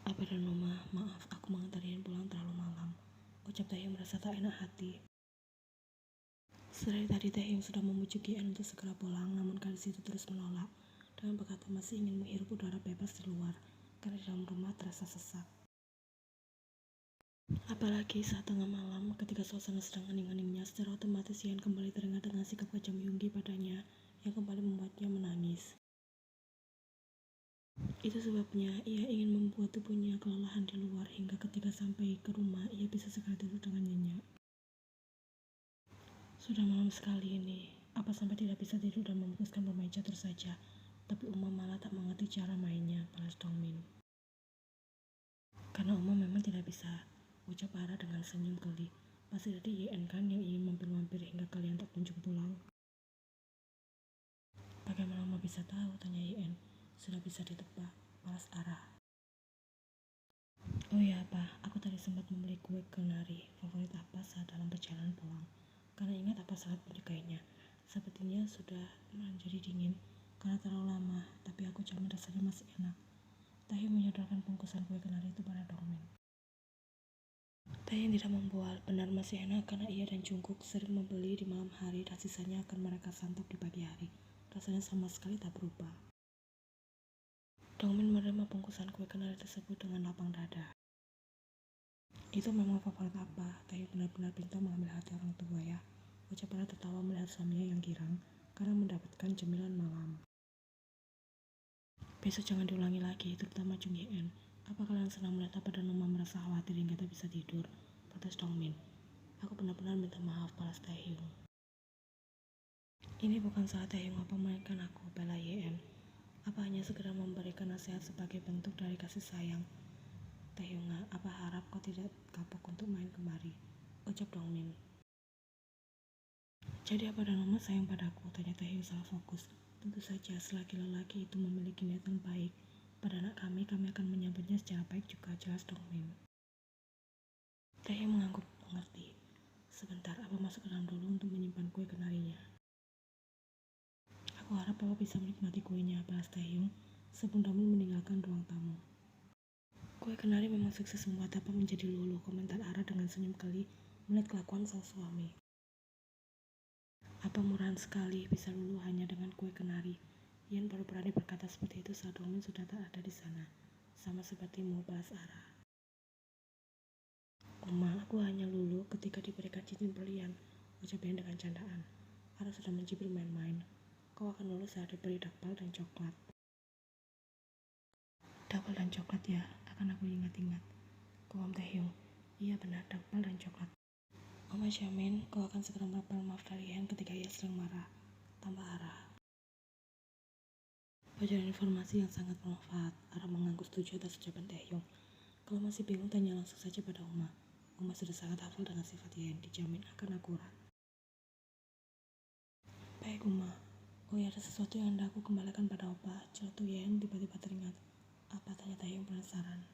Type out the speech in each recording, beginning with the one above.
Apa dan Noma, maaf aku mengantarkan pulang terlalu malam. Ucap Taehyung merasa tak enak hati. Sedari tadi Taehyung sudah membujuk Yeon untuk segera pulang, namun gadis itu terus menolak dengan berkata masih ingin menghirup udara bebas di luar karena di dalam rumah terasa sesak. Apalagi saat tengah malam, ketika suasana sedang hening-heningnya, secara otomatis Yeon kembali teringat dengan sikap kejam Yoongi padanya yang kembali membuatnya menangis. Itu sebabnya ia ingin membuat tubuhnya kelelahan di luar hingga ketika sampai ke rumah ia bisa segera tidur dengan nyenyak. Sudah malam sekali ini, apa sampai tidak bisa tidur dan memutuskan bermain catur saja? Tapi Uma malah tak mengerti cara mainnya, balas Dongmin. Karena Uma memang tidak bisa, ucap Ara dengan senyum geli. Pasti dari Yeon kan yang ingin mampir-mampir hingga kalian tak kunjung pulang. Bagaimana Uma bisa tahu? Tanya Yeon. Sudah bisa ditebak, balas Ara. Oh ya apa, aku tadi sempat membeli kue kenari favorit apa saat dalam perjalanan pulang. Karena ingat apa sangat menyukainya. Sepertinya sudah menjadi dingin karena terlalu lama, tapi aku jamin rasanya masih enak. Taehyung menyodorkan bungkusan kue kenari itu pada Dongmin. Taehyung tidak membual, benar masih enak karena ia dan Jungkook sering membeli di malam hari dan sisanya akan mereka santap di pagi hari. Rasanya sama sekali tak berubah. Dongmin menerima bungkusan kue kenari tersebut dengan lapang dada. Itu memang favorit apa? Taehyung benar-benar pintar mengambil hati orang tua ya. Ucap Ara tertawa melihat suaminya yang girang karena mendapatkan cemilan malam. Besok jangan diulangi lagi, terutama Jung Yeon. Apa kalian senang melihat apa dan Noma merasa khawatir hingga tak bisa tidur? Protes Dongmin. Aku benar-benar minta maaf, balas Taehyung. Ini bukan saat Taehyung apa mainkan aku, bela Yeon. Apa hanya segera memberikan nasihat sebagai bentuk dari kasih sayang? Taehyung, apa harap kau tidak kapok untuk main kembali? Ucap Dongmin. Jadi apa dan Noma sayang padaku? Tanya Taehyung salah fokus. Tentu saja selagi lelaki itu memiliki niatan baik pada anak kami akan menyambutnya secara baik juga, jelas Dongmin. Taehyung mengangguk mengerti. Sebentar, apa masuk ke dalam dulu untuk menyimpan kue kenarinya? Aku harap Papa bisa menikmati kuenya, balas Taehyung sebelum Dongmin meninggalkan ruang tamu. Kue kenari memang sukses membuat Papa menjadi luluh, komentar Ara dengan senyum geli melihat kelakuan sang suami. Apa murahan sekali bisa luluh hanya dengan kue kenari. Yeon baru berani berkata seperti itu saat Dongmin sudah tak ada di sana. Sama sepertimu, balas Ara. Oma, aku hanya luluh ketika diberikan cincin berlian, ucap Yeon dengan candaan. Ara sudah mencibir main-main. Kau akan luluh saat diberi dakbal dan coklat. Dakbal dan coklat ya, akan aku ingat-ingat. Guam Taehyung. Iya benar, dakbal dan coklat. Oma jamin kau akan segera mendapat maaf dari Yeon ketika ia sedang marah. Tambah Ara. Bocoran informasi yang sangat bermanfaat. Ara mengangguk setuju atas ucapan Taehyung. Kalau masih bingung tanya langsung saja pada Uma. Uma sudah sangat hafal dengan sifat Yeon, dijamin akan akurat. Baik Uma. Oh ya, ada sesuatu yang hendak aku kembalikan pada Opa. Celutuk Yeon tiba-tiba teringat. Apa? Tanya Taehyung penasaran.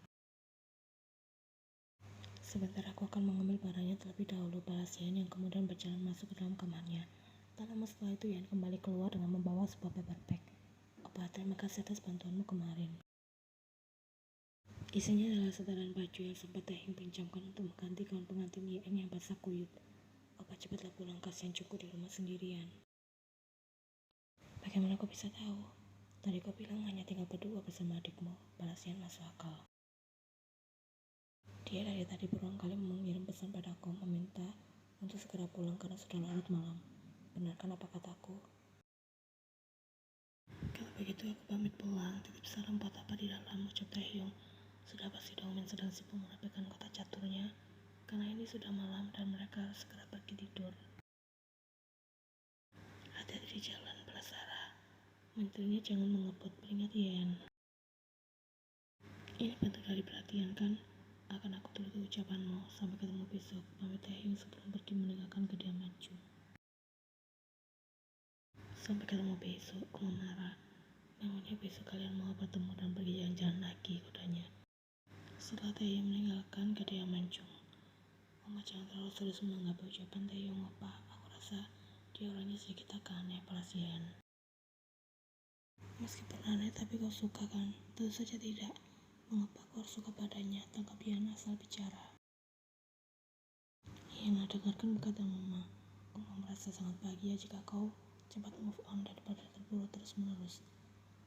Sebentar aku akan mengambil barangnya terlebih dahulu, balas Yeon yang kemudian berjalan masuk ke dalam kamarnya. Tak lama setelah itu Yeon kembali keluar dengan membawa sebuah paper bag. Opa, terima kasih atas bantuanmu kemarin. Isinya adalah setelan baju yang sempat Taehyung pinjamkan untuk mengganti gaun pengantin Yeon yang basah kuyup. Opa cepatlah pulang, kasihan cukup di rumah sendirian. Bagaimana kau bisa tahu? Tadi kau bilang hanya tinggal berdua bersama adikmu, balas Yeon masuk akal. Dia dari tadi berulang kali mengirim pesan padaku meminta untuk segera pulang karena sudah larut malam. Benarkan apa kataku? Kalau begitu aku pamit pulang. Titip salam buat apa di dalam, ucap Taehyung. Sudah pasti Dongmin sedang sibuk merapikan kotak caturnya karena ini sudah malam dan mereka harus segera pergi tidur. Hati-hati di jalan, balas Ara. Menterinya jangan mengebut, peringat Yeon. Ini bentuk dari perhatian kan? Akan aku turuti ucapanmu. Sampai ketemu besok. Pamit Taehyung sebelum pergi meninggalkan kediaman Jung. Sampai ketemu besok, Ara. Memangnya besok kalian mau bertemu dan pergi jalan-jalan lagi, kodanya. Setelah Taehyung meninggalkan kediaman Jung, Oma jangan terlalu serius menanggapi ucapan Taehyung, Opa. Aku rasa dia orangnya sedikit agak aneh, balas Yeon. Meskipun aneh, tapi kau suka kan? Tentu saja tidak. Mengapa kau harus suka padanya? Tangkap Yana asal bicara. Yana, dengarkan kata Mama. Mama merasa sangat bahagia jika kau cepat move on daripada terpuruk terus-menerus.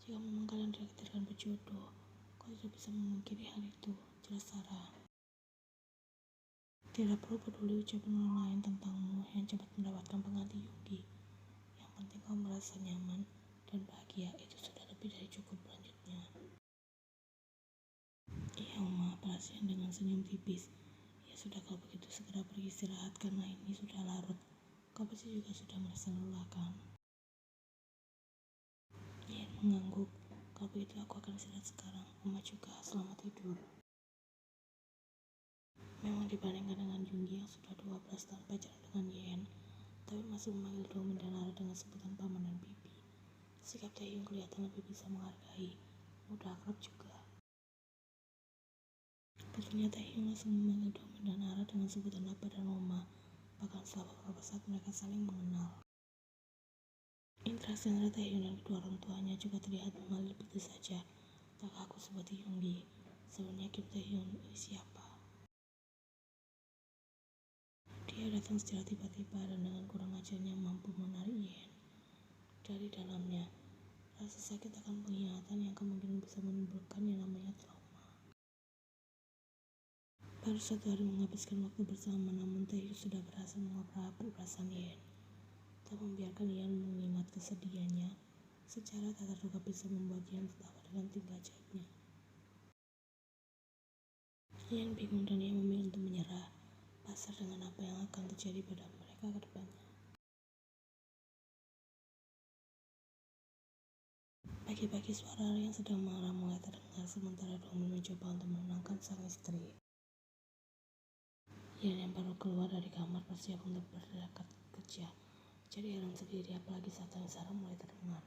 Jika memang kalian ditakdirkan berjodoh, kau tidak bisa memungkiri hal itu, jelas Sarah. Tidak perlu peduli ucapan orang lain tentangmu yang cepat mendapatkan pengganti Yuki. Yang penting kau merasa nyaman dan bahagia, itu sudah lebih dari cukup. Lanjutnya. Iya Oma, balas Yan dengan senyum tipis. Ya sudah, kalau begitu segera pergi istirahat karena ini sudah larut. Kau pasti juga sudah merasa lelah kan? Yan mengangguk. Kalau begitu aku akan istirahat sekarang. Oma juga, selamat tidur. Memang dibandingkan dengan Jungi yang sudah 12 tahun pacaran dengan Yen, tapi masih memanggil Domin dan Lara dengan sebutan paman dan bibi. Sikap Taehyung kelihatan lebih bisa menghargai, mudah akrab juga. Betulnya Taehyung langsung memanggil Domin dan Lara dengan sebutan Papa dan Oma, bahkan setelah beberapa saat mereka saling mengenal. Interaksi antara Taehyung dan kedua orang tuanya juga terlihat mengalir begitu saja. Tak kaku seperti Yoongi. Sebenarnya Kim Taehyung ini siapa? Dia datang secara tiba-tiba dan dengan kurang ajarnya mampu menarik Yen dari dalamnya. Rasa sakit akan pengkhianatan yang kemungkinan bisa menimbulkan yang namanya trauma. Baru 1 hari menghabiskan waktu bersama, namun Taehyung sudah berhasil mengobrak perasaan Yen. Tak membiarkan Yen mengingat kesedihannya, secara tak terduga bisa membuat Yen tertawa dengan tingkah ajaibnya. Yen bingung dan ia memilih untuk menyerah, pasrah dengan apa yang akan terjadi pada mereka ke depannya. Pagi-pagi suara Lara yang sedang marah mulai terdengar sementara Domin mencoba untuk menenangkan sang istri. Yen yang baru keluar dari kamar bersiap untuk berangkat kerja. Jadi heran sendiri apalagi saat tangis Lara mulai terdengar.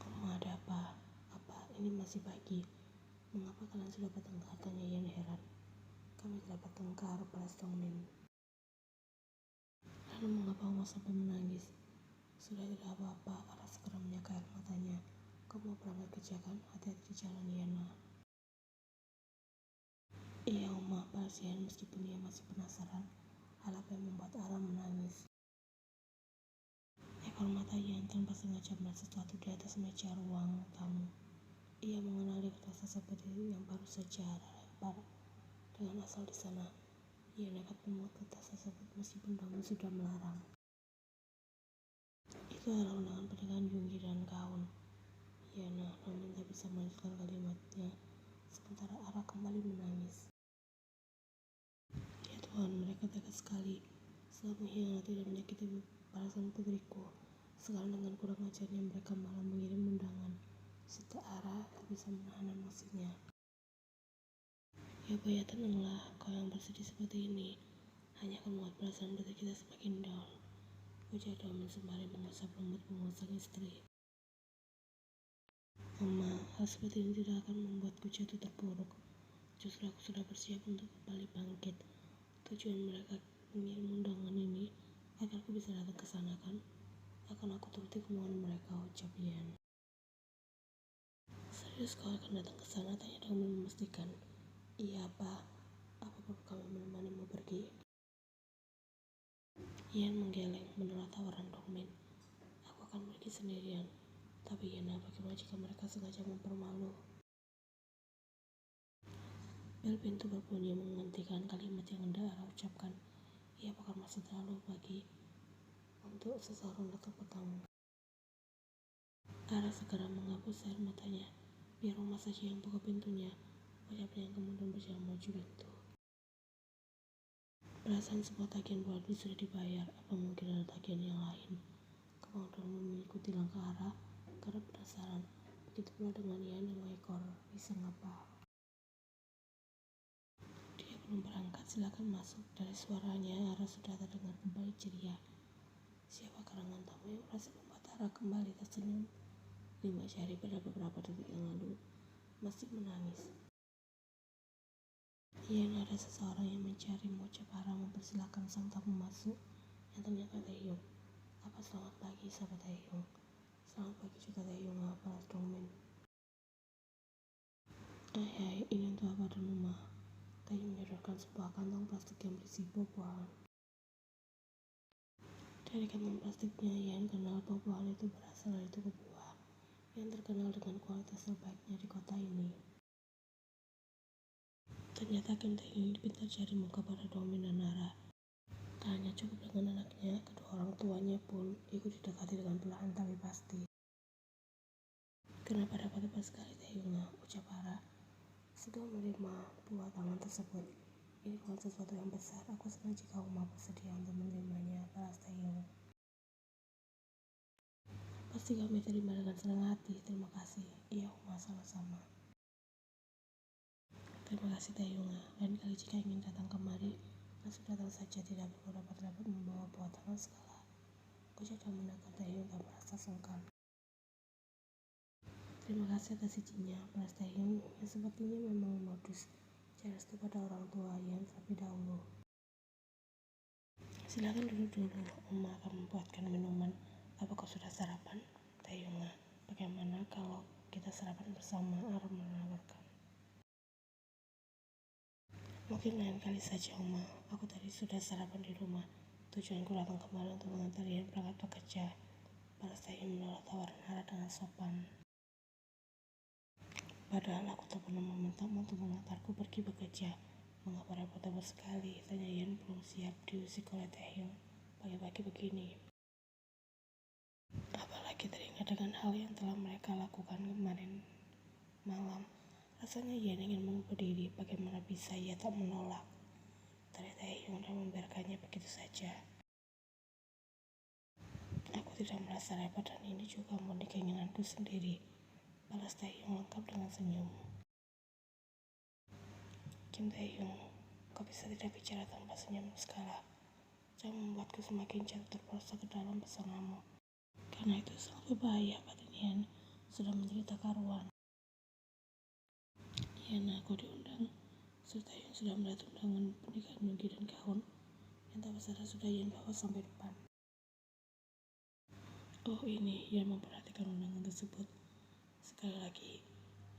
Oma, ada apa? Apa ini masih pagi? Mengapa kalian sudah bertengkar? Tanya Yen heran. Kami tidak bertengkar, balas Domin. Lalu mengapa Oma sampai menangis? Sudah tidak apa-apa, Lara segera menyeka air matanya. Kau mau berangkat kerja kan? Hati-hati di jalan Yana. Iya Oma, balas Yen meskipun ia masih penasaran hal apa yang membuat Lara menangis. Ekor mata Yen tanpa sengaja melihat sesuatu di atas meja ruang tamu. Ia mengenali kertas tersebut yang baru saja Lara lempar. Dengan asal di sana, ia nekat memuat kertas tersebut meskipun Domin sudah melarang. Itu adalah undangan pernikahan Jungi dan Kaun. Yana, Domin tak bisa melanjutkan kalimatnya, sementara Lara kembali menangis. Ya Tuhan, mereka tega sekali. Setelah mengkhianati dan menyakiti perasaan putriku, sekarang dengan kurang ajarnya mereka malah mengirim undangan. Serta Lara tak bisa menahan emosinya. Ya Boya, tenanglah, kau yang bersedih seperti ini hanya akan membuat perasaan putri kita semakin down. Ujar Domin sembari mengusap rambut punggung sang istri. Mama, hal seperti ini tidak akan membuatku jatuh terpuruk. Justru aku sudah bersiap untuk kembali bangkit. Tujuan mereka mengirim undangan ini agar aku bisa datang ke sana kan? Akan aku turuti kemauan mereka, ucap Yen. Serius kau akan datang ke sana? Tanya Domin memastikan. Iya apa? Apa perlu kami menemanimu pergi? Yen menggeleng menolak tawaran Domin. Aku akan pergi sendirian. Tapi Yana, bagaimana jika mereka sengaja mempermalu? Bel pintu berbunyi menghentikan kalimat yang hendak Lara ucapkan. Ia bakal masih terlalu pagi untuk seseorang datang ke tamu. Lara segera menghapus air matanya. Biar Mama saja yang buka pintunya, ucapnya yang kemudian berjalan menuju pintu. Perasaan sebuah tagihan berarti sudah dibayar. Apa mungkin ada tagihan yang lain? Kemau Domin mengikuti langkah Lara karena penasaran. Begitu pula dengan Yen yang mengekor pisang apa. Dia belum berangkat, silakan masuk. Dari suaranya Lara sudah terdengar kembali ceria. Siapa karangan tamu yang berhasil membuat Lara kembali tersenyum? 5 jari pada beberapa detik yang lalu masih menangis. Yen, ada seseorang yang mencari, mengucap Lara mempersilahkan sang tamu masuk, yang ternyata Taehyung. Apa selamat pagi sahabat Taehyung? Selamat pagi juga Taehyung, balas Domin. Ini untuk apa dan rumah? Taehyung menyodorkan sebuah kantong plastik yang berisi buah-buahan. Dari kantong plastiknya, Yan kenal buah-buahan itu berasal dari toko buah yang terkenal dengan kualitas terbaiknya di kota ini. Ternyata Kim Taehyung ini pintar cari muka pada Dongmin dan Nara. Tak hanya cukup dengan anaknya, kedua orang tuanya pun ikut didekati dengan perlahan tapi pasti. Kenapa dapat tepat sekali Taehyung, ucap Ara. Setelah menerima buah tangan tersebut, ini bukan sesuatu yang besar. Aku senang jika Uma bersedia untuk menerimanya, balas Taehyung. Pasti kami terima dengan senang hati. Terima kasih. Iya Uma, sama-sama. Terima kasih Taehyung. Lain kali jika ingin datang kemari, langsung datang saja, tidak perlu rapat-rapat membawa buah tangan segala. Ucap dan menangkan Taehyung tak merasa sungkan. Terima kasih atas izinnya, balas Taehyung yang sepertinya memang modus cari restu pada orang tua yang terlebih dahulu. Silakan duduk dulu, Uma akan membuatkan minuman. Apa kau sudah sarapan? Taehyung, bagaimana kalau kita sarapan bersama? Ara menawarkan. Mungkin lain kali saja Uma, aku tadi sudah sarapan di rumah. Tujuanku datang kemari untuk mengantar Yan berangkat bekerja. Balas Taehyung menolak tawaran Ara dengan sopan. Padahal aku tak pernah memintamu untuk mengantarku pergi bekerja. Mengapa repot-repot sekali? Tanya Yan belum siap diusik oleh Taehyung. Pagi-pagi begini. Apalagi teringat dengan hal yang telah mereka lakukan kemarin malam. Rasanya Yan ingin mengubur diri. Bagaimana bisa ia tak menolak? Tanya Taehyung dan membiarkannya begitu saja. Aku tidak merasa repot dan ini juga murni keinginanku sendiri. Balas Taehyung lengkap dengan senyum. Kim Taehyung, kau bisa tidak bicara tanpa senyum segala. Jangan membuatku semakin jatuh terperosok ke dalam pesonamu. Karena itu sangat berbahaya, batin Yan sudah menjadi tak karuan. Yan, aku diundang. Taehyung sudah melihat undangan pernikahan Yoongi dan Kahun yang tak sadar sudah Yan bawa sampai depan. Oh ini, Yan memperhatikan undangan tersebut. Sekali lagi,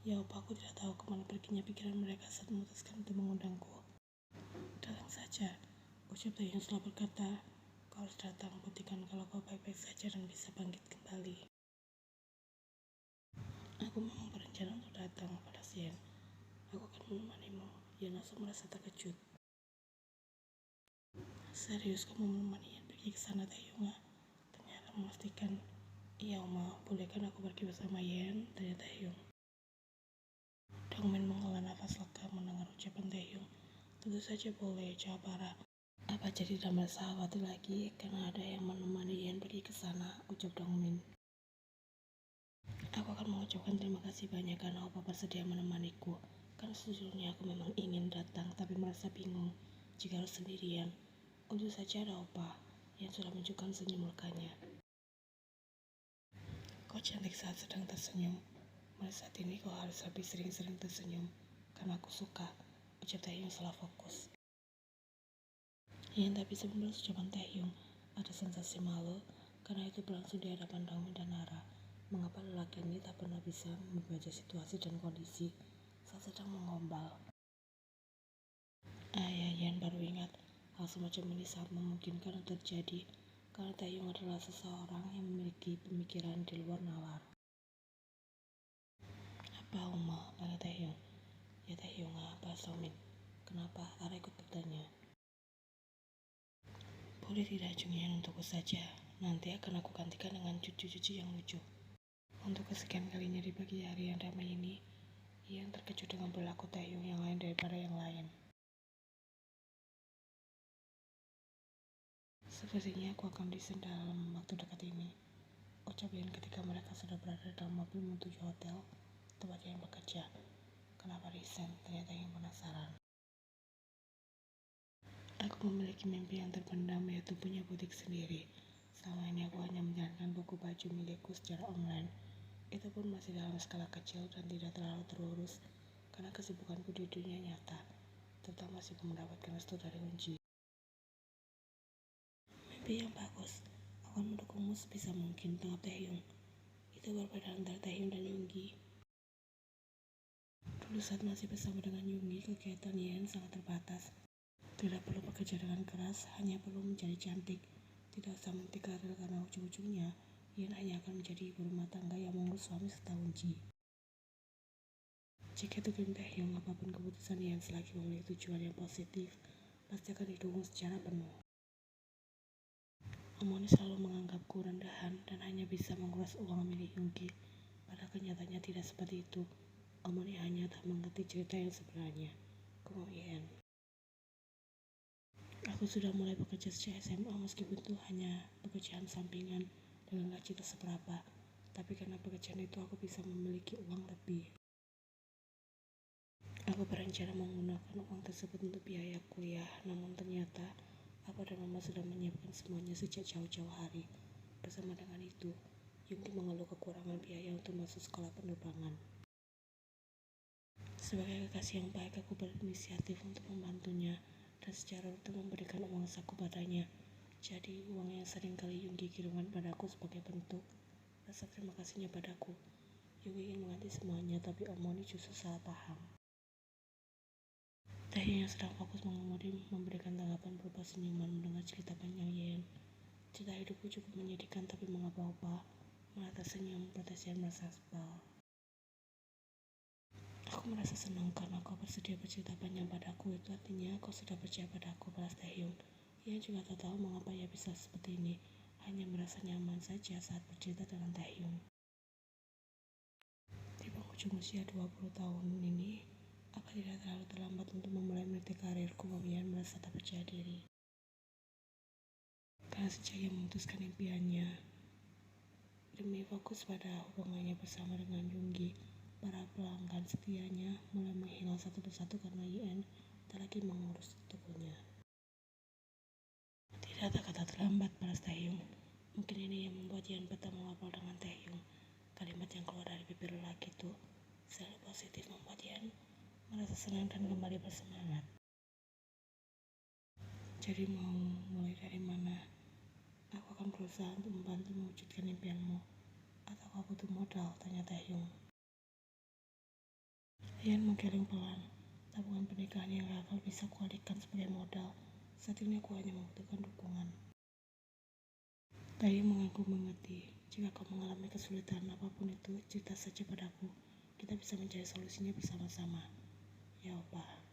ya opa, aku tidak tahu kemana perginya pikiran mereka saat memutuskan untuk mengundangku. Datang saja, ucap Taehyung setelah berkata, kau harus datang, buktikan kalau kau baik-baik saja dan bisa bangkit kembali. Aku memang berencana untuk datang pada siang. Aku akan menemanimu. Yan langsung merasa terkejut. Serius kamu menemani Yan pergi ke sana, Taehyung? Ternyata memastikan. Iya Oma, bolehkan aku pergi bersama Yan? Tanya Taehyung. Dongmin menghela nafas lega mendengar ucapan Taehyung. Tentu saja boleh, jawab Ara. Apa jadi tidak merasa khawatir lagi karena ada yang menemani Yan pergi ke sana, ucap Dongmin. Aku akan mengucapkan terima kasih banyak karena opa bersedia menemaniku. Karena sejujurnya aku memang ingin datang tapi merasa bingung jika harus sendirian. Untung saja ada opa yang sudah menunjukkan senyum leganya. Kau cantik saat sedang tersenyum. Mulai saat ini kau harus lebih sering-sering tersenyum karena aku suka, ucap Taehyung setelah fokus. Yan tak bisa membalas ucapan Taehyung. Ada sensasi malu karena itu berlangsung di hadapan Dongmin dan Nara. Mengapa lelaki ini tak pernah bisa membaca situasi dan kondisi saat sedang mengombal. Ya, Yan baru ingat hal semacam ini sangat memungkinkan terjadi karena Taehyung adalah seseorang yang memiliki pemikiran di luar nalar. Apa Uma? Tanya Taehyung. Ya Taehyung, bahas Dongmin. Kenapa? Ara ikut bertanya. Boleh tidak Junghyun untukku saja? Nanti akan aku gantikan dengan cucu-cucu yang lucu. Untuk kesekian kalinya di pagi hari yang ramai ini, Yan terkejut dengan perilaku Taehyung yang lain daripada yang lain. Sepertinya aku akan resign dalam waktu dekat ini, ucap Yan ketika mereka sudah berada dalam mobil menuju hotel tempat Yan bekerja. Kenapa resign? Ternyata Yan penasaran. Aku memiliki mimpi yang terpendam, yaitu punya butik sendiri. Selama ini aku hanya menjalankan buku baju milikku secara online. Itu pun masih dalam skala kecil dan tidak terlalu terurus karena kesibukanku di dunia nyata, terutama masih mendapatkan restu dari Eunji. Mimpi yang bagus, aku akan mendukungmu sebisa mungkin, tangkap Taehyung. Itu berbeda antara Taehyung dan Yoongi. Dulu saat masih bersama dengan Yungi, kegiatan Yen sangat terbatas. Tidak perlu bekerja dengan keras, hanya perlu menjadi cantik. Tidak usah meniti karir karena ujung-ujungnya Yen hanya akan menjadi ibu rumah tangga yang mengurus suami serta Unji. Jika itu Kim Taehyung, apapun keputusan Yen selagi memiliki tujuan yang positif, pasti akan didukung secara penuh. Om Won selalu menganggapku rendahan dan hanya bisa menguras uang milik Yunggi. Padahal kenyataannya tidak seperti itu. Om Won hanya tak mengerti cerita yang sebenarnya. Kumau Yen. Aku sudah mulai bekerja sejak SMA meskipun itu hanya pekerjaan sampingan dengan gaji tak seberapa. Tapi karena pekerjaan itu aku bisa memiliki uang lebih. Aku berencana menggunakan uang tersebut untuk biaya kuliah, namun ternyata Papa dan Mama sudah menyiapkan semuanya sejak jauh-jauh hari. Bersama dengan itu, Yungki mengeluh kekurangan biaya untuk masuk sekolah penerbangan. Sebagai kekasih yang baik, aku berinisiatif untuk membantunya dan secara rutin memberikan uang saku padanya. Jadi, uang yang sering kali Yungki kirimkan padaku sebagai bentuk rasa terima kasihnya padaku. Yungki ingin mengganti semuanya, tapi Om Won justru salah paham. Taehyung yang sedang fokus mengemudi memberikan tanggapan berupa senyuman mendengar cerita panjang Yen. Cerita hidupku cukup menyedihkan tapi mengapa-apa. Malah tersenyum, protes Yen merasa sebal. Aku merasa senang karena kau bersedia bercerita panjang padaku. Itu artinya kau sudah percaya padaku, balas Taehyung. Yen juga tak tahu mengapa ia bisa seperti ini. Hanya merasa nyaman saja saat bercerita dengan Taehyung. Di penghujung usia 20 tahun ini, apa tidak terlalu terlambat untuk memulai meniti karirku? Yen merasa tak percaya diri. Karena sejak ia memutuskan impiannya, demi fokus pada hubungannya bersama dengan Yunggi, para pelanggan setianya mulai menghilang satu persatu karena Yen tak lagi mengurus tokonya. Tidak ada kata terlambat, balas Taehyung. Mungkin ini yang membuat Yen pertama ngobrol dengan Taehyung. Kalimat yang keluar dari bibir lelaki itu selalu positif membuat Yen merasa senang dan kembali bersemangat. Jadi mau mulai dari mana? Aku akan berusaha untuk membantu mewujudkan impianmu. Atau kau butuh modal? Tanya Taehyung. Yen menggeleng pelan. Tabungan pernikahan yang gagal bisa kualihkan sebagai modal. Saat ini aku hanya membutuhkan dukungan. Taehyung mengaku mengerti. Jika kau mengalami kesulitan apapun itu, cerita saja padaku. Kita bisa mencari solusinya bersama-sama. Ya, Opa.